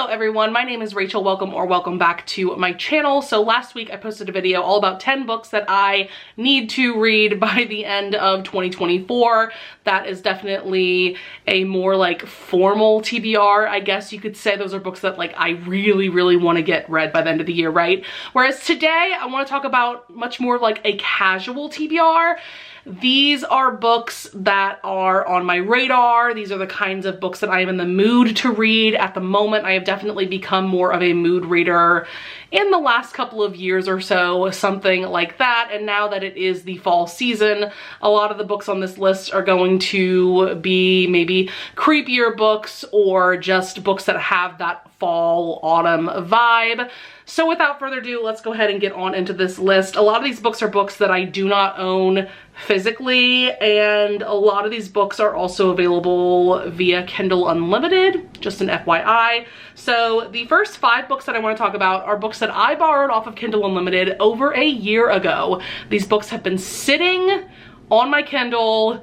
everyone, my name is Rachel. Welcome back to my channel. So last week I posted a video all about 10 books that I need to read by the end of 2024. That is definitely a more like formal TBR, I guess you could say. Those are books that like I really want to get read by the end of the year, right? Whereas today I want to talk about much more like a casual TBR. These are books that are on my radar. These are the kinds of books that I am in the mood to read at the moment. I have definitely become more of a mood reader in the last couple of years or so, something like that. And now that it is the fall season, a lot of the books on this list are going to be maybe creepier books or just books that have that fall autumn vibe. So without further ado, let's go ahead and get on into this list. A lot of these books are books that I do not own physically, and a lot of these books are also available via Kindle Unlimited, just an FYI. So the first 5 books that I want to talk about are books that I borrowed off of Kindle Unlimited over a year ago. These books have been sitting on my Kindle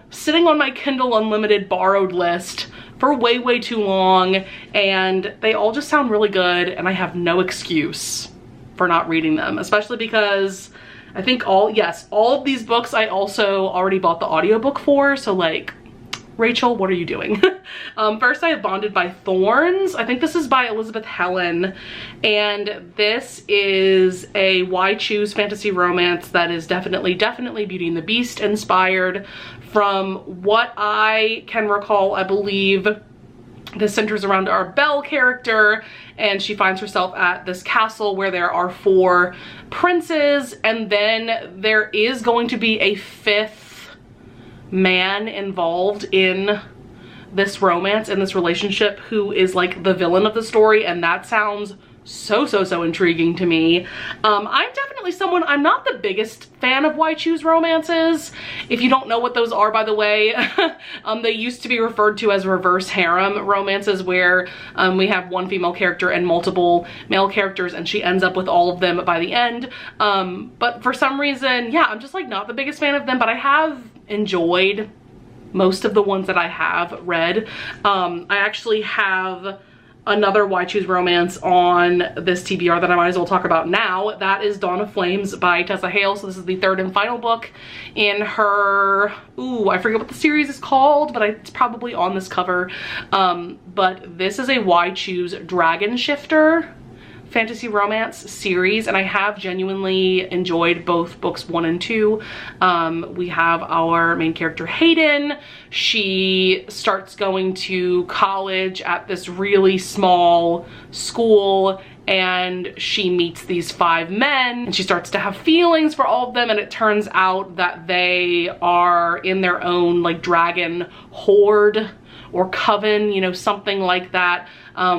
Unlimited borrowed list for way too long, and they all just sound really good, and I have no excuse for not reading them, especially because I think all of these books I also already bought the audiobook for, so like, Rachel, what are you doing? First I have Bonded by Thorns. I think this is by Elizabeth Helen, and this is a Why Choose fantasy romance that is definitely Beauty and the Beast inspired. From what I can recall, I believe this centers around our Belle character, and she finds herself at this castle where there are 4 princes, and then there is going to be a 5th man involved in this romance, in this relationship, who is like the villain of the story, and that sounds so intriguing to me. I'm definitely someone, I'm not the biggest fan of Why Choose romances. If you don't know what those are, by the way, they used to be referred to as reverse harem romances, where we have one female character and multiple male characters, and she ends up with all of them by the end. But for some reason, yeah, I'm just like not the biggest fan of them, but I have enjoyed most of the ones that I have read. I actually have another Why Choose romance on this TBR that I might as well talk about now. That is Donna Flames by Tessa Hale. So this is the 3rd and final book in her, I forget what the series is called, but it's probably on this cover. But this is a Why Choose Dragon Shifter fantasy romance series, and I have genuinely enjoyed both books 1 and 2. We have our main character Hayden. She starts going to college at this really small school, and she meets these 5 men, and she starts to have feelings for all of them, and it turns out that they are in their own like dragon horde or coven, you know, something like that,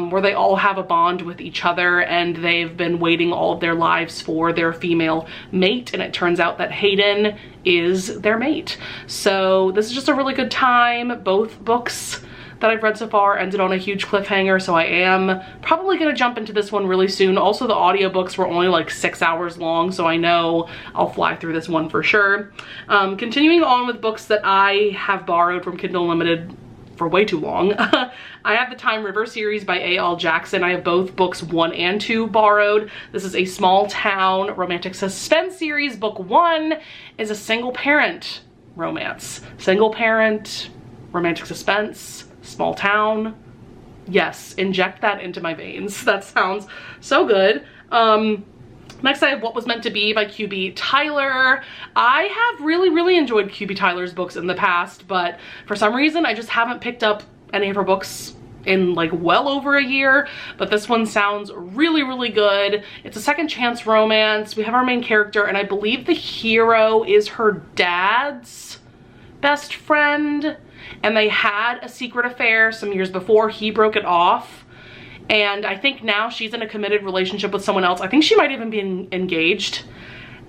where they all have a bond with each other, and they've been waiting all of their lives for their female mate, and it turns out that Hayden is their mate. So this is just a really good time. Both books that I've read so far ended on a huge cliffhanger, so I am probably gonna jump into this one really soon. Also, the audiobooks were only like 6 hours long, so I know I'll fly through this one for sure. Continuing on with books that I have borrowed from Kindle Unlimited for way too long. I have the Time River series by A.L. Jackson. I have both books 1 and 2 borrowed. This is a small town romantic suspense series. Book 1 is a single parent romance. Single parent, romantic suspense, small town. Yes, inject that into my veins. That sounds so good. Next I have What Was Meant to Be by QB Tyler. I have really enjoyed QB Tyler's books in the past, but for some reason I just haven't picked up any of her books in like well over a year, but this one sounds really good. It's a second chance romance. We have our main character, and I believe the hero is her dad's best friend, and they had a secret affair some years before he broke it off. And I think now she's in a committed relationship with someone else. I think she might even be engaged.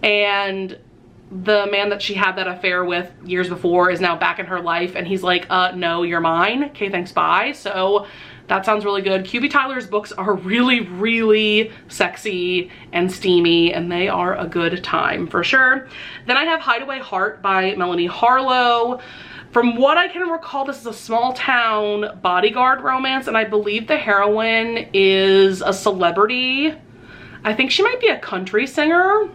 And the man that she had that affair with years before is now back in her life, and he's like, no, you're mine. Okay, thanks, bye. So that sounds really good. QB Tyler's books are really sexy and steamy, and they are a good time for sure. Then I have Hideway Heart by Melanie Harlow. From what I can recall, this is a small town bodyguard romance, and I believe the heroine is a celebrity. I think she might be a country singer.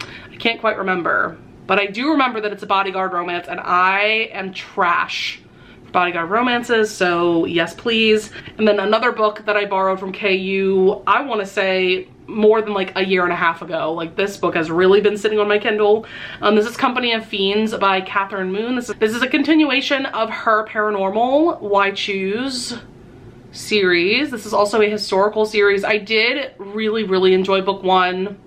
I can't quite remember, but I do remember that it's a bodyguard romance, and I am trash for bodyguard romances, so yes please. And then another book that I borrowed from KU, I want to say more than like a year and a half ago. Like, this book has really been sitting on my Kindle. This is Company of Fiends by Catherine Moon. This is a continuation of her Paranormal Why Choose series. This is also a historical series. I did really enjoy book one.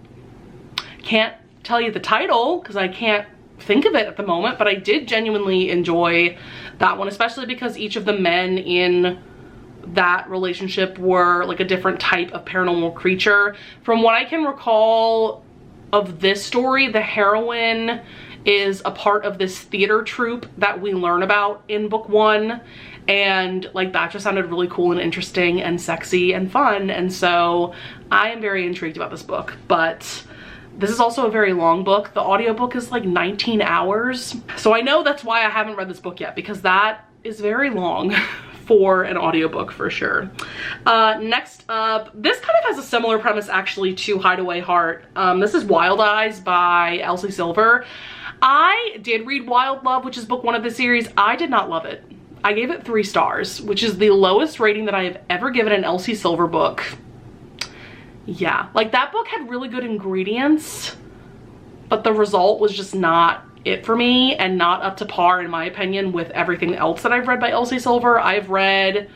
Can't tell you the title because I can't think of it at the moment, but I did genuinely enjoy that one, especially because each of the men in that relationship were like a different type of paranormal creature. From what I can recall of this story, the heroine is a part of this theater troupe that we learn about in book one, and like that just sounded really cool and interesting and sexy and fun, and so I am very intrigued about this book. But this is also a very long book. The audiobook is like 19 hours, so I know that's why I haven't read this book yet, because that is very long for an audiobook for sure. Next up, this kind of has a similar premise actually to Hideway Heart. This is Wild Eyes by Elsie Silver. I did read Wild Love, which is book one of the series. I did not love it. I gave it 3 stars, which is the lowest rating that I have ever given an Elsie Silver book. Yeah, like that book had really good ingredients, but the result was just not it for me, and not up to par in my opinion with everything else that I've read by Elsie Silver. I've read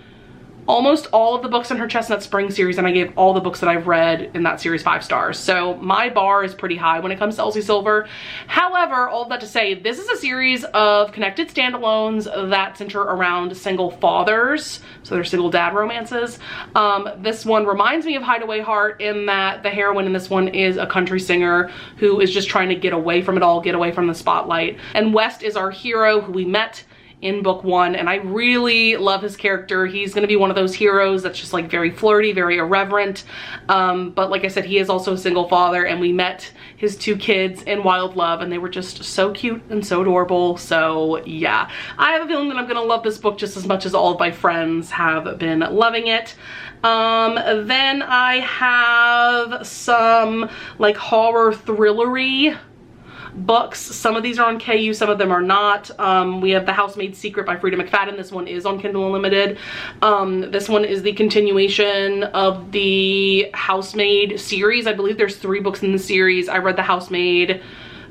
almost all of the books in her Chestnut Spring series, and I gave all the books that I've read in that series 5 stars. So my bar is pretty high when it comes to Elsie Silver. However, all of that to say, this is a series of connected standalones that center around single fathers. So they're single dad romances. This one reminds me of Hideway Heart in that the heroine in this one is a country singer who is just trying to get away from it all, get away from the spotlight. And West is our hero who we met in book one, and I really love his character. He's gonna be one of those heroes that's just like very flirty, very irreverent, but like I said, he is also a single father, and we met his 2 kids in Wild Love, and they were just so cute and so adorable. So yeah, I have a feeling that I'm gonna love this book just as much as all of my friends have been loving it. Then I have some like horror thrillery books. Some of these are on KU, some of them are not. We have The Housemade Secret by Frida McFadden. This one is on Kindle Unlimited. This one is the continuation of the Housemade series. I believe there's 3 books in the series. I read The Housemade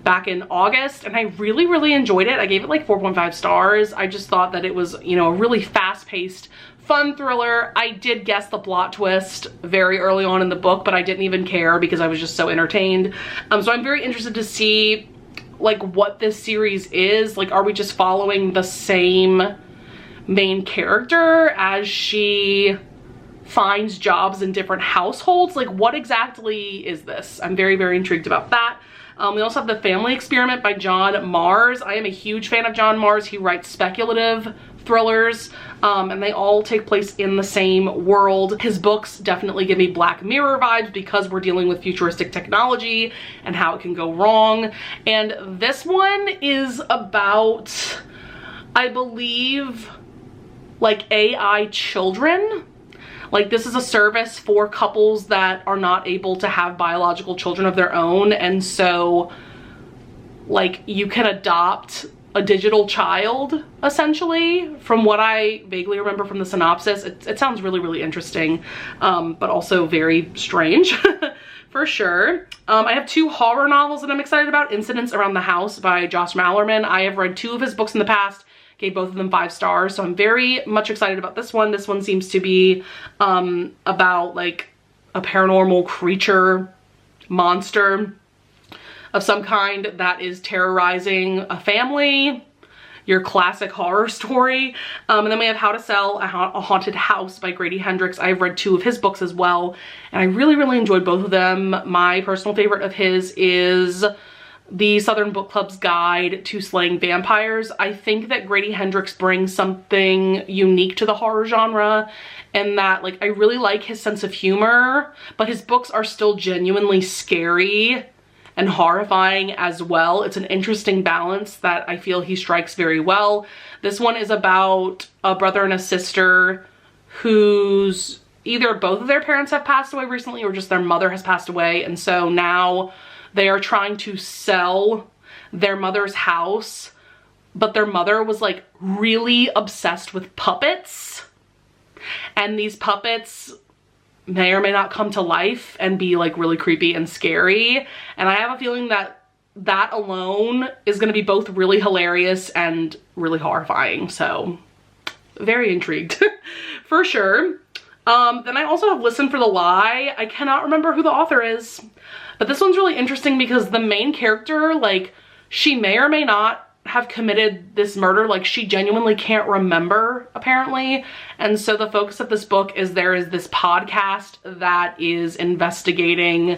back in August, and I really enjoyed it. I gave it like 4.5 stars. I just thought that it was, you know, a really fast-paced, fun thriller. I did guess the plot twist very early on in the book, but I didn't even care because I was just so entertained. So I'm very interested to see like what this series is. Like, are we just following the same main character as she finds jobs in different households? Like, what exactly is this? I'm very intrigued about that. We also have The Family Experiment by John Mars. I am a huge fan of John Mars. He writes speculative thrillers, and they all take place in the same world. His books definitely give me Black Mirror vibes because we're dealing with futuristic technology and how it can go wrong. And this one is about, I believe, like AI children. Like, this is a service for couples that are not able to have biological children of their own, and so like you can adopt a digital child, essentially. From what I vaguely remember from the synopsis, it sounds really interesting, but also very strange for sure. I have 2 horror novels that I'm excited about. Incidents Around the House by Josh Mallerman. I have read 2 of his books in the past, gave both of them 5 stars, so I'm very much excited about this one. This one seems to be about like a paranormal creature, monster of some kind that is terrorizing a family. Your classic horror story. And then we have How to Sell a Haunted House by Grady Hendrix. I've read 2 of his books as well, and I really enjoyed both of them. My personal favorite of his is The Southern Book Club's Guide to Slaying Vampires. I think that Grady Hendrix brings something unique to the horror genre, and that like I really like his sense of humor, but his books are still genuinely scary and horrifying as well. It's an interesting balance that I feel he strikes very well. This one is about a brother and a sister whose either both of their parents have passed away recently or just their mother has passed away, and so now they are trying to sell their mother's house, but their mother was like really obsessed with puppets, and these puppets may or may not come to life and be like really creepy and scary, and I have a feeling that that alone is going to be both really hilarious and really horrifying, so very intrigued for sure. Then I also have Listen for the Lie. I cannot remember who the author is, but this one's really interesting because the main character, like, she may or may not have committed this murder. Like, she genuinely can't remember, apparently. And so the focus of this book is there is this podcast that is investigating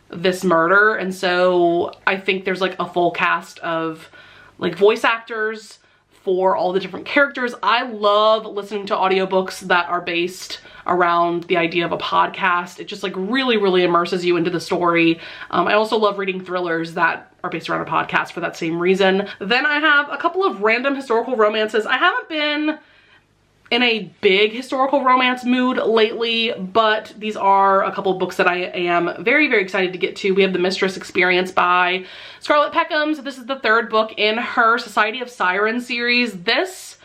this murder. And so I think there's like a full cast of like voice actors for all the different characters. I love listening to audiobooks that are based around the idea of a podcast. It just like really, really immerses you into the story. I also love reading thrillers that are based around a podcast for that same reason. Then I have a couple of random historical romances. I haven't been in a big historical romance mood lately, but these are a couple of books that I am very, very excited to get to. We have the Mystress Experience by Scarlett Peckham. So this is the third book in her Society of Sirens series. This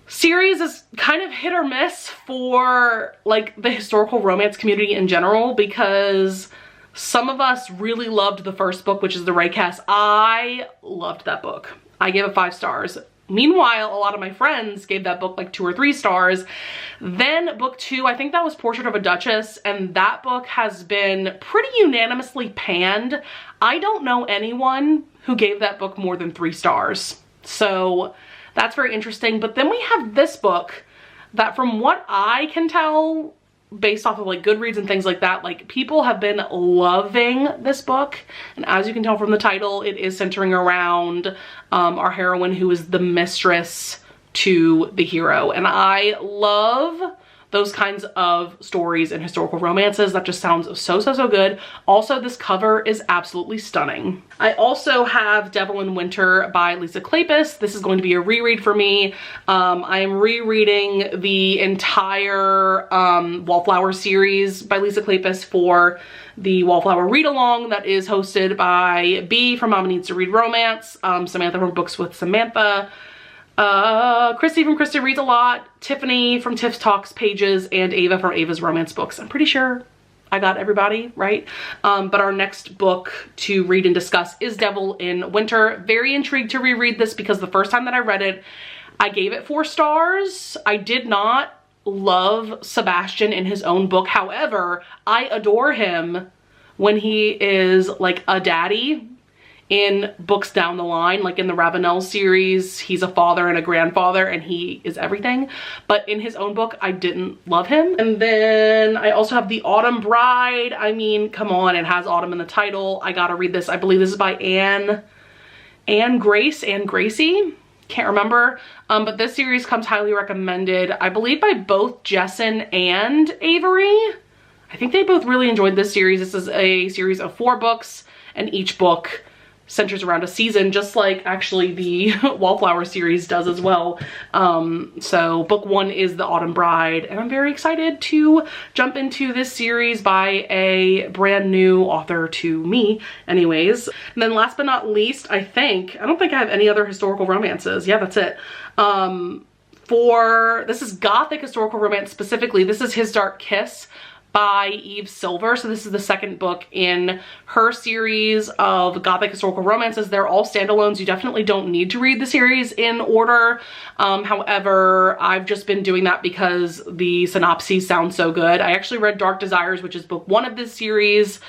series is kind of hit or miss for like the historical romance community in general, because some of us really loved the first book, which is the Raycast. I loved that book. I gave it 5 stars. Meanwhile, a lot of my friends gave that book like 2 or 3 stars. Then book 2, I think that was Portrait of a Duchess, and that book has been pretty unanimously panned. I don't know anyone who gave that book more than 3 stars. So that's very interesting. But then we have this book that, from what I can tell, based off of like Goodreads and things like that, like people have been loving this book. And as you can tell from the title, it is centering around our heroine, who is the mistress to the hero. And I love those kinds of stories and historical romances. That just sounds so, so, so good. Also, this cover is absolutely stunning. I also have Devil in Winter by Lisa Kleypas. This is going to be a reread for me. I am rereading the entire Wallflower series by Lisa Kleypas for the Wallflower read-along that is hosted by B from Mama Needs to Read Romance, Samantha from Books with Samantha, Christy from Krista Reads a Lot, Tiffany from Tiff's Talks Pages, and Ava from Ava's Romance Books. I'm pretty sure I got everybody right. But our next book to read and discuss is Devil in Winter. Very intrigued to reread this because the first time that I read it, I gave it 4 stars. I did not love Sebastian in his own book. However, I adore him when he is like a daddy in books down the line, like in the Ravenel series. He's a father and a grandfather and he is everything. But in his own book, I didn't love him. And then I also have The Autumn Bride. I mean, come on, it has autumn in the title. I gotta read this. I believe this is by Anne Gracie. Can't remember. But this series comes highly recommended, I believe, by both Jessen and Avery. I think they both really enjoyed this series. This is a series of 4 books, and each book centers around a season, just like actually the Wallflower series does as well. So book 1 is The Autumn Bride, and I'm very excited to jump into this series by a brand new author to me anyways. And then last but not least, I don't think I have any other historical romances. Yeah, that's it. This is Gothic historical romance specifically. This is His Dark Kiss by Eve Silver. So this is the second book in her series of Gothic historical romances. They're all standalones. You definitely don't need to read the series in order. However, I've just been doing that because the synopses sound so good. I actually read Dark Desires, which is book 1 of this series,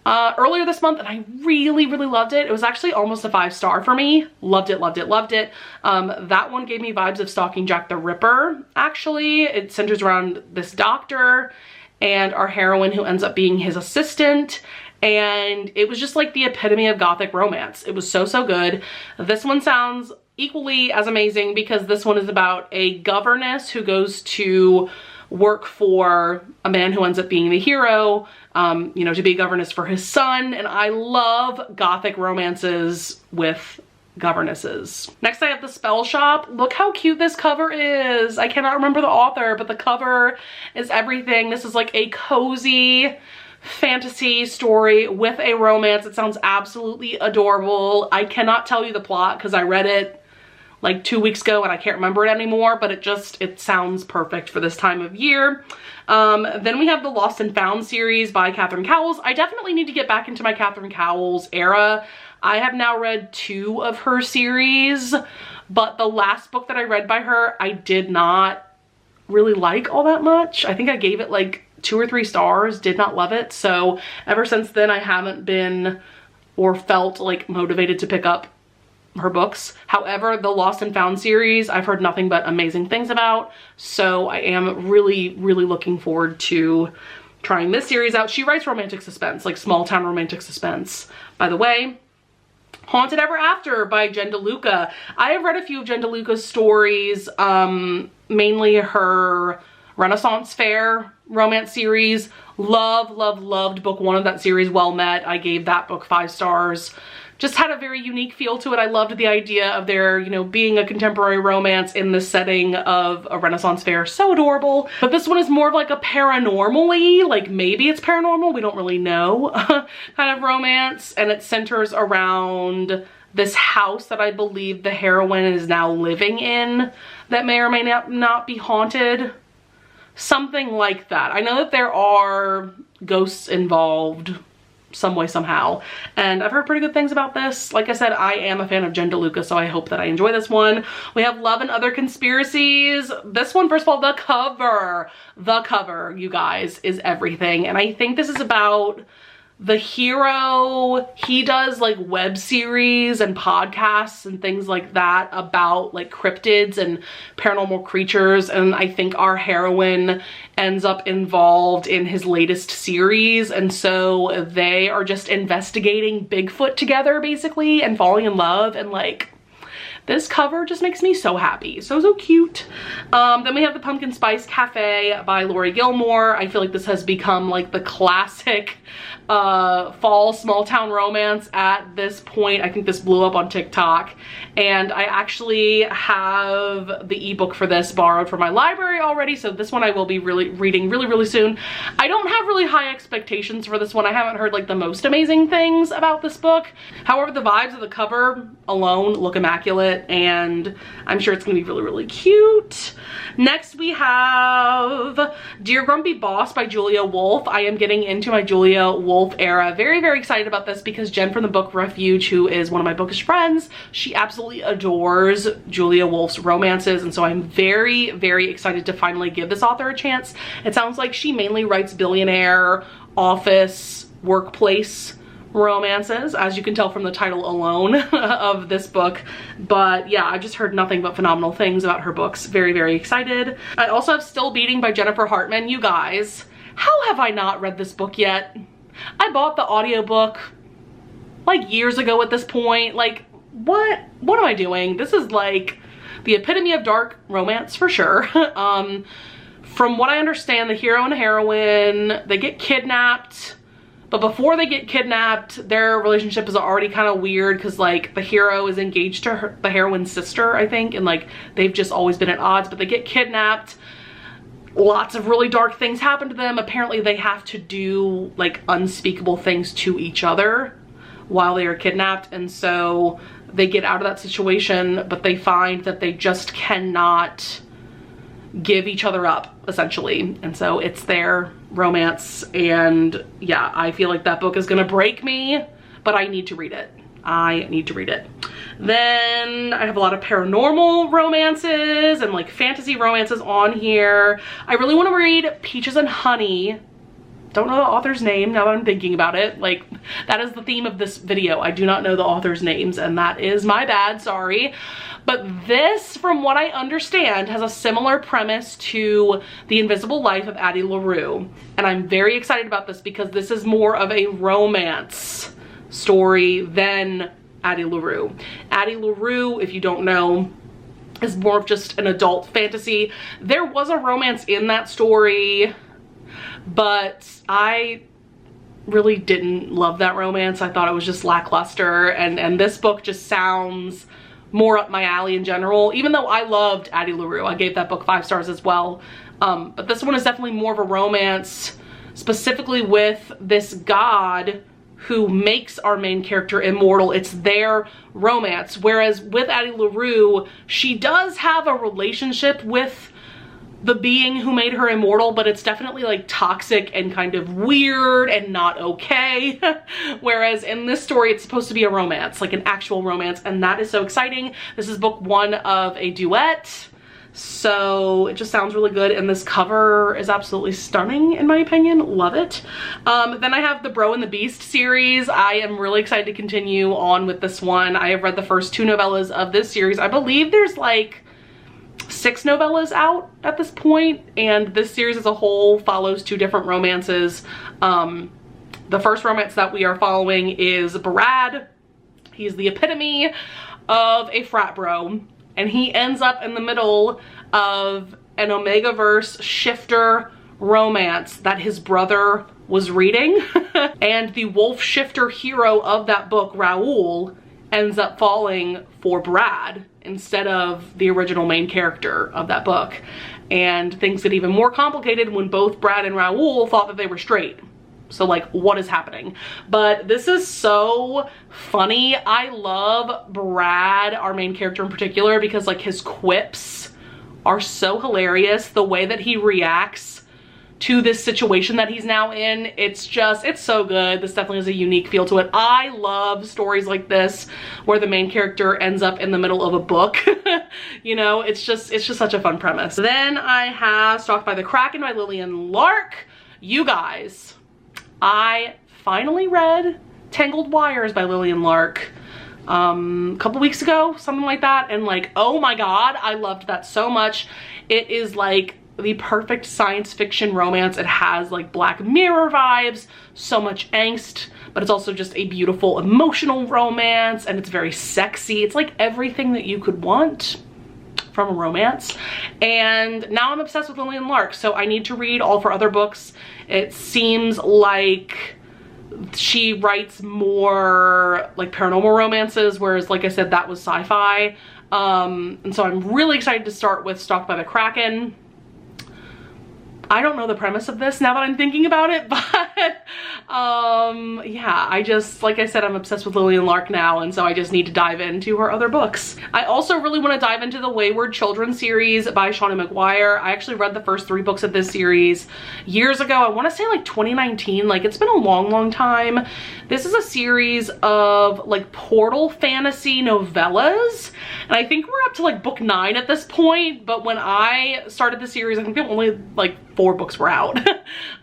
earlier this month, and I really, really loved it. It was actually almost a 5-star for me. Loved it, loved it, loved it. That one gave me vibes of Stalking Jack the Ripper, actually. It centers around this doctor and our heroine who ends up being his assistant, and it was just like the epitome of Gothic romance. It was so, so good. This one sounds equally as amazing because this one is about a governess who goes to work for a man who ends up being the hero, you know, to be a governess for his son. And I love gothic romances with governesses. Next I have The Spell Shop. Look how cute this cover is. I cannot remember the author, but the cover is everything. This is like a cozy fantasy story with a romance. It sounds absolutely adorable. I cannot tell you the plot because I read it like 2 weeks ago and I can't remember it anymore, but it sounds perfect for this time of year. Then we have the Lost and Found series by Catherine Cowles. I definitely need to get back into my Catherine Cowles era. I have now read 2 of her series, but the last book that I read by her, I did not really like all that much. I think I gave it like 2 or 3 stars, did not love it. So ever since then, I haven't been or felt like motivated to pick up her books. However, the Lost and Found series, I've heard nothing but amazing things about. So I am really, really looking forward to trying this series out. She writes romantic suspense, like small town romantic suspense. By the way, Haunted Ever After by Jen DeLuca. I have read a few of Jen DeLuca's stories, mainly her Renaissance Fair romance series. Loved book 1 of that series, Well Met. I gave that book 5 stars. Just had a very unique feel to it. I loved the idea of there, you know, being a contemporary romance in the setting of a Renaissance fair. So adorable. But this one is more of like a paranormal-y, like maybe it's paranormal, we don't really know, kind of romance. And it centers around this house that I believe the heroine is now living in that may or may not be haunted. Something like that. I know that there are ghosts involved some way, somehow. And I've heard pretty good things about this. Like I said, I am a fan of Jen DeLuca, so I hope that I enjoy this one. We have Love and Other Conspiracies. This one, first of all, the cover, you guys, is everything. And I think this is about the hero. He does like web series and podcasts and things like that about like cryptids and paranormal creatures, and I think our heroine ends up involved in his latest series, and so they are just investigating Bigfoot together basically and falling in love, and like this cover just makes me so happy. So cute. Then we have The Pumpkin Spice Cafe by Lori Gilmore. I feel like this has become like the classic fall small town romance at this point. I think this blew up on TikTok, and I actually have the ebook for this borrowed from my library already, so this one I will be reading really soon. I don't have really high expectations for this one. I haven't heard like the most amazing things about this book. However, the vibes of the cover alone look immaculate, and I'm sure it's gonna be really cute. Next we have Dear Grumpy Boss by Julia Wolf. I am getting into my Julia Wolf era. Very excited about this because Jen from the book Refuge, who is one of my bookish friends, she absolutely adores Julia Wolf's romances, and so I'm very excited to finally give this author a chance. It sounds like she mainly writes billionaire, office, workplace romances, as you can tell from the title alone of this book. But yeah, I've just heard nothing but phenomenal things about her books. Very excited. I also have Still Beating by Jennifer Hartman. You guys, how have I not read this book yet? I bought the audiobook like years ago at this point. Like, what am I doing? This is like the epitome of dark romance for sure. From what I understand, the hero and heroine, they get kidnapped. But before they get kidnapped, their relationship is already kind of weird because like the hero is engaged to the heroine's sister, I think, and like they've just always been at odds, but they get kidnapped. Lots of really dark things happen to them. Apparently they have to do like unspeakable things to each other while they are kidnapped, and so they get out of that situation, but they find that they just cannot give each other up, essentially. And so it's their romance, and yeah, I feel like that book is gonna break me, but I need to read it. I need to read it. Then I have a lot of paranormal romances and like fantasy romances on here. I really want to read Peaches and Honey. Don't know the author's name now that I'm thinking about it. Like, that is the theme of this video. I do not know the author's names, and that is my bad, sorry. But this, from what I understand, has a similar premise to The Invisible Life of Addie LaRue. And I'm very excited about this because this is more of a romance story than Addie LaRue. Addie LaRue, if you don't know, is more of just an adult fantasy. There was a romance in that story, but I really didn't love that romance. I thought it was just lackluster, and this book just sounds more up my alley in general, even though I loved Addie LaRue. I gave that book 5 stars as well. But this one is definitely more of a romance, specifically with this god who makes our main character immortal. It's their romance. Whereas with Addie LaRue, she does have a relationship with the being who made her immortal, but it's definitely like toxic and kind of weird and not okay. Whereas in this story, it's supposed to be a romance, like an actual romance, and that is so exciting. This is book 1 of a duet. So it just sounds really good, and this cover is absolutely stunning in my opinion. Love it. Then I have the Bro and the Beast series. I am really excited to continue on with this one. I have read the first 2 novellas of this series. I believe there's like 6 novellas out at this point, and this series as a whole follows 2 different romances. The first romance that we are following is Brad. He's the epitome of a frat bro, and he ends up in the middle of an Omegaverse shifter romance that his brother was reading. And the wolf shifter hero of that book, Raoul, ends up falling for Brad instead of the original main character of that book. And things get even more complicated when both Brad and Raoul thought that they were straight. So like, what is happening? But this is so funny. I love Brad, our main character in particular, because like his quips are so hilarious. The way that he reacts to this situation that he's now in, it's so good. This definitely has a unique feel to it. I love stories like this where the main character ends up in the middle of a book. You know, it's just such a fun premise. Then I have Stalked by the Kraken by Lillian Lark. You guys, I finally read Tangled Wires by Lillian Lark a couple weeks ago, something like that, and like, oh my god, I loved that so much. It is like the perfect science fiction romance. It has like Black Mirror vibes, so much angst, but it's also just a beautiful emotional romance, and it's very sexy. It's like everything that you could want from a romance. And now I'm obsessed with Lillian Lark, so I need to read all of her other books. It seems like she writes more like paranormal romances, whereas like I said, that was sci-fi. And so I'm really excited to start with Stalked by the Kraken. I don't know the premise of this now that I'm thinking about it, but yeah, like I said, I'm obsessed with Lillian Lark now, and so I just need to dive into her other books. I also really want to dive into the Wayward children's series by Shawnee McGuire. I actually read the first 3 books of this series years ago. I want to say like 2019, like it's been a long time. This is a series of like portal fantasy novellas, and I think we're up to like book 9 at this point, but when I started the series, I think there were only like 4 books were out.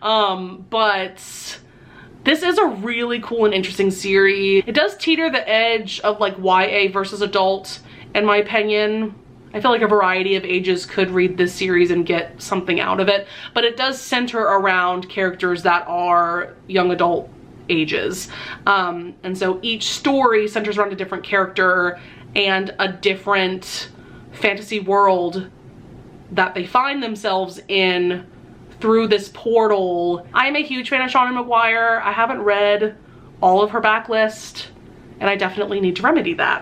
But this is a really cool and interesting series. It does teeter the edge of like YA versus adult, in my opinion. I feel like a variety of ages could read this series and get something out of it, but it does center around characters that are young adult ages. And so each story centers around a different character and a different fantasy world that they find themselves in through this portal. I am a huge fan of Shawnee McGuire. I haven't read all of her backlist, and I definitely need to remedy that.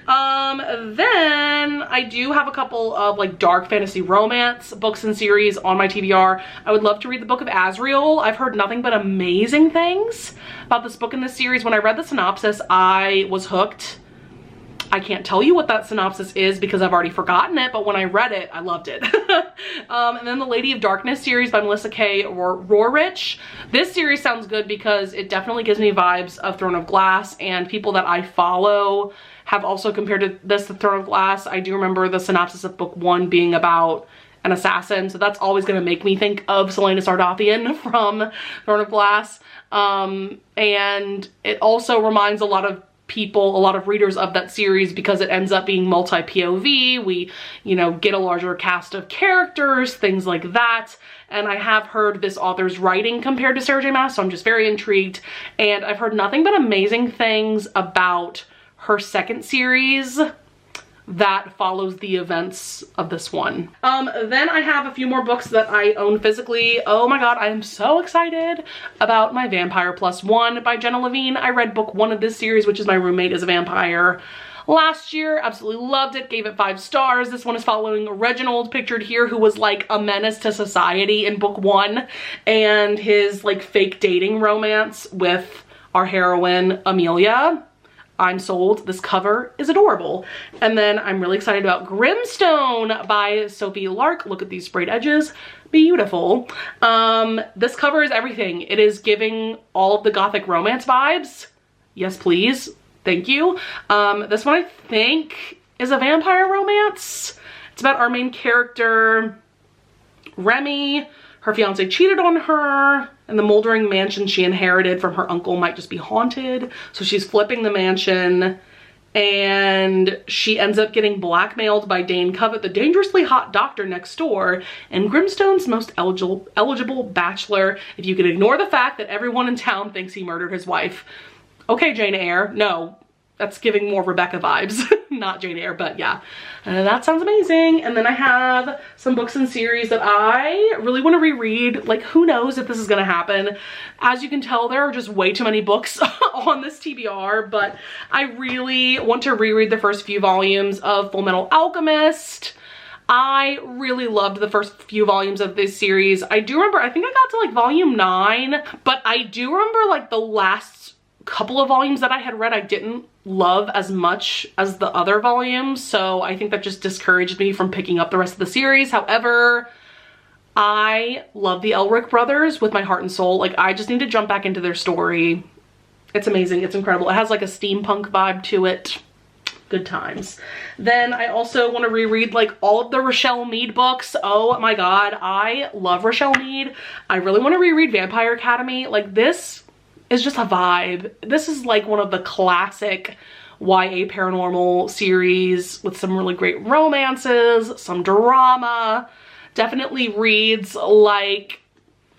Then I do have a couple of like dark fantasy romance books and series on my TBR. I would love to read the Book of Azrael. I've heard nothing but amazing things about this book in this series. When I read the synopsis, I was hooked. I can't tell you what that synopsis is because I've already forgotten it, but when I read it, I loved it. And then the Lady of Darkness series by Melissa K. Rorich. This series sounds good because it definitely gives me vibes of Throne of Glass, and people that I follow have also compared this to Throne of Glass. I do remember the synopsis of book 1 being about an assassin, so that's always going to make me think of Selena Sardathian from Throne of Glass. And it also reminds a lot of readers of that series because it ends up being multi-POV. We, you know, get a larger cast of characters, things like that. And I have heard this author's writing compared to Sarah J. Maas, so I'm just very intrigued. And I've heard nothing but amazing things about her second series that follows the events of this one. Then I have a few more books that I own physically. Oh my god, I am so excited about my Vampire Plus One by Jenna Levine. I read book 1 of this series, which is My Roommate is a Vampire, last year. Absolutely loved it, gave it 5 stars. This one is following Reginald, pictured here, who was like a menace to society in book 1, and his like fake dating romance with our heroine Amelia. I'm sold. This cover is adorable. And then I'm really excited about Grimstone by Sophie Lark. Look at these sprayed edges. Beautiful. This cover is everything. It is giving all of the gothic romance vibes. Yes, please. Thank you. This one I think is a vampire romance. It's about our main character, Remy. Her fiance cheated on her, and the moldering mansion she inherited from her uncle might just be haunted. So she's flipping the mansion, and she ends up getting blackmailed by Dane Covett, the dangerously hot doctor next door, and Grimstone's most eligible bachelor, if you can ignore the fact that everyone in town thinks he murdered his wife. Okay, Jane Eyre. No, that's giving more Rebecca vibes. Not Jane Eyre, but yeah. That sounds amazing. And then I have some books and series that I really want to reread. Like, who knows if this is going to happen. As you can tell, there are just way too many books on this TBR, but I really want to reread the first few volumes of Fullmetal Alchemist. I really loved the first few volumes of this series. I do remember, I think I got to like volume 9, but I do remember like the last couple of volumes that I had read I didn't love as much as the other volumes, so I think that just discouraged me from picking up the rest of the series. However, I love the Elric brothers with my heart and soul. Like, I just need to jump back into their story. It's amazing. It's incredible. It has like a steampunk vibe to it. Good times. Then I also want to reread like all of the Rochelle Mead books. Oh my god, I love Rochelle Mead. I really want to reread Vampire Academy. Like, this is just a vibe. This is like one of the classic YA paranormal series with some really great romances, some drama. Definitely reads like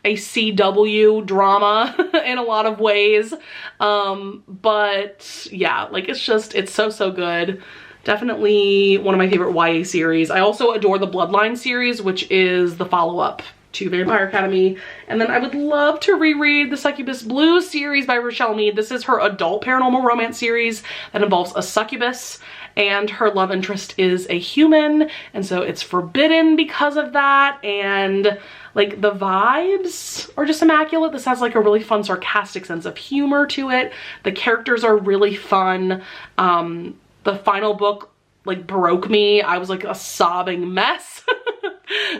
a CW drama in a lot of ways. But yeah, like it's so good. Definitely one of my favorite YA series. I also adore the Bloodline series, which is the follow-up to Vampire Academy. And then I would love to reread the Succubus Blue series by Rochelle Mead. This is her adult paranormal romance series that involves a succubus, and her love interest is a human, and so it's forbidden because of that. And like, the vibes are just immaculate. This has like a really fun sarcastic sense of humor to it. The characters are really fun. The final book like broke me. I was like a sobbing mess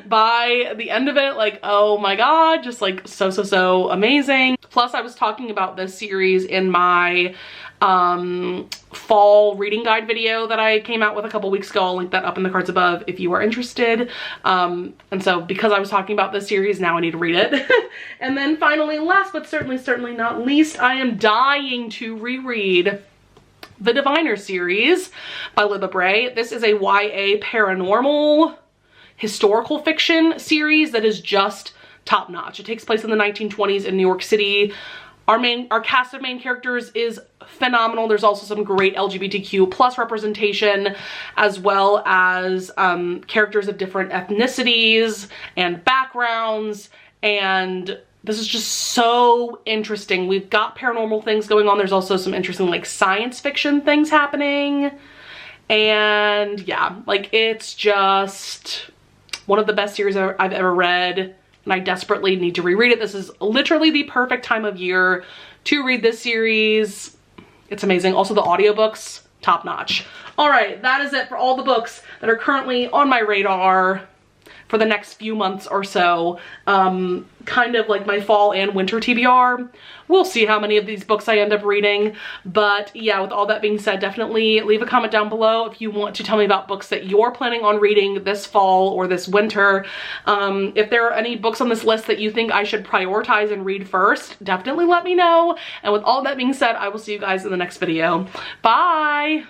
by the end of it. Like, oh my god, just like so amazing. Plus, I was talking about this series in my fall reading guide video that I came out with a couple weeks ago. I'll link that up in the cards above if you are interested. And so because I was talking about this series, now I need to read it. And then finally, last but certainly not least, I am dying to reread the Diviner series by Libba Bray. This is a YA paranormal historical fiction series that is just top notch. It takes place in the 1920s in New York City. Our cast of main characters is phenomenal. There's also some great LGBTQ plus representation, as well as characters of different ethnicities and backgrounds, and this is just so interesting. We've got paranormal things going on. There's also some interesting like science fiction things happening. And yeah, like it's just one of the best series I've ever read, and I desperately need to reread it. This is literally the perfect time of year to read this series. It's amazing. Also, the audiobooks, top notch. All right, that is it for all the books that are currently on my radar for the next few months or so. Kind of like my fall and winter TBR. We'll see how many of these books I end up reading. But yeah, with all that being said, definitely leave a comment down below if you want to tell me about books that you're planning on reading this fall or this winter. If there are any books on this list that you think I should prioritize and read first, definitely let me know. And with all that being said, I will see you guys in the next video. Bye!